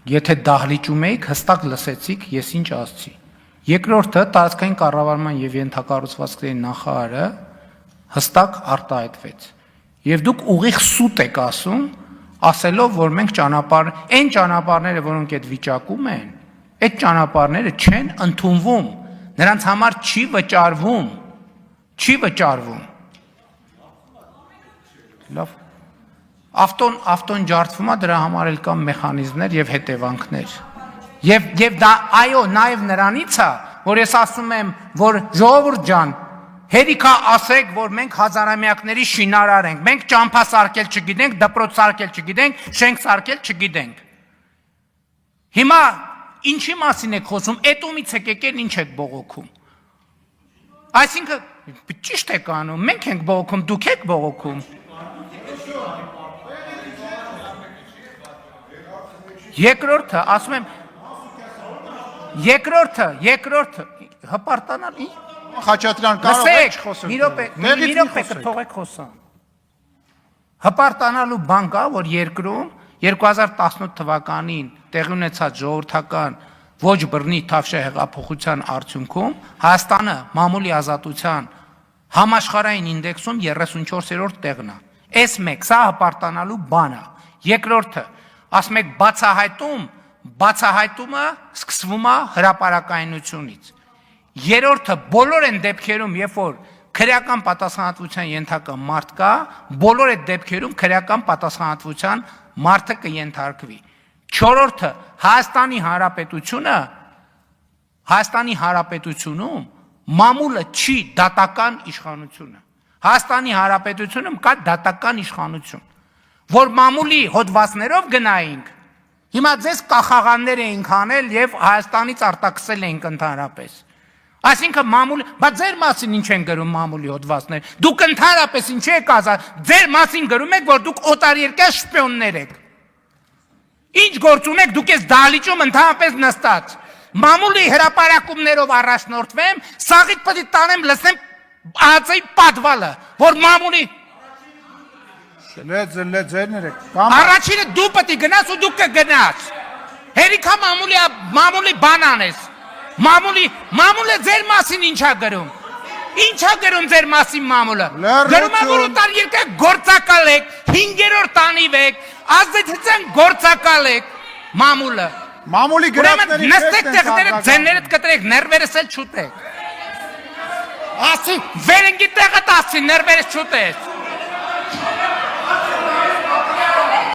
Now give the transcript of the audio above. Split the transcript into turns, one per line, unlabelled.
Եթե դահլիճում էիք, հստակ լսեցիք, ես ինչ ասացի։ Երկրորդը տարածքային կառավարման եւ ենթակառուցվածքների նախարարը հստակ արտահայտվեց։ Եվ դուք ուղիղ սուտ եք ասում, ասելով, որ մենք այն ճանապարհները, որոնք այդ վիճակում են, այդ ճանապարհները չեն ընդունվում, նրանց համար չի վճարվում։ Լավ։ Ավտոն ջարդվում է, դրա համար էլ կան մեխանիզմներ եւ հետևանքներ։ Եվ դա այո, նաեւ նրանից է, որ ես ասում եմ, որ ժողովուրդ ջան, հերիքա ասեք, որ մենք հազարամյակների շինարար ենք, մենք ճամփա սարքել չգիտենք, դպրոց սարքել չգիտենք, շենք սարքել չգիտենք։ Հիմա ինչի մասին եք խոսում, էտումից եք եկել, ինչ եք բողոքում։ Այսինքն ճիշտ եք անում, մենք ենք բողոքում, դուք եք բողոքում։ Երկրորդը, ասում եմ, երկրորդը, հպարտանալ,
Խաչատրյան, կարող եք խոսել։
մի րոպե կթողեք խոսամ։ Հպարտանալու բան կա, որ երկրում 2018 թվականին տեղի ունեցած ժողովրդական ոչ բռնի թավշյա հեղափոխության արդյունքում Հայաստանը մամուլի ազատության համաշխարհային ինդեքսում 34-րդ տեղն է։ Այս մեկ, սա հպարտանալու բան է։ Երկրորդը, ասում եք բացահայտումը սկսվում է հրապարակայնությունից։ Երրորդը, բոլոր են դեպքերում, երբ որ քրեական պատասխանատվության ենթակա մարդ կա, բոլոր այդ դեպքերում քրեական պատասխանատվության մարդը կենթարկվի։ Չորրորդը, Հայաստանի Հանրապետությունում մամուլը չի դատական իշխանությունը։ Հայաստանի Հանրապետությունում կա դատական իշխանություն, որ մամուլի հոդվածներով գնայինք, հիմա ձեզ կախաղաններ էինք անել եւ Հայաստանից արտաքսել էինք ընդհանրապես։ Այսինքն մամուլ, բայց ձեր մասին ինչ են գրում մամուլի հոդվածներ։ Դուք ընդհանրապես ինչ եք ասած, ձեր մասին գրում եք, որ դուք օտարերկրյա շպիոններ եք։ Ինչ գործ ունեք, դուք ես դահլիճում ընդհանրապես նստած։ Մամուլի հրապարակումներով առաջնորդվեմ, սաղից պետք է տանեմ, լսեմ ԱԾ-ի պատվալը, որ մամուլի Առաջինը դու պետք է գնաս ու դու կգնաս։ Հերիքա մամուլի բան անես։ Մամուլը ձեր մասին ինչա գրում։ Ինչա գրում ձեր մասին մամուլը։ Գրում է, որ օտարերկրյա գործակալ եք, 5-րդ տանիվ եք, ազդեցության գործակալ եք մամուլը։
Մամուլի գրածների
նստեք տեղները, ձեններդ կտրեք, ներվերս էլ չուտեք։ Ասի, վերենգի տեղը տասի, ներվերս չուտես։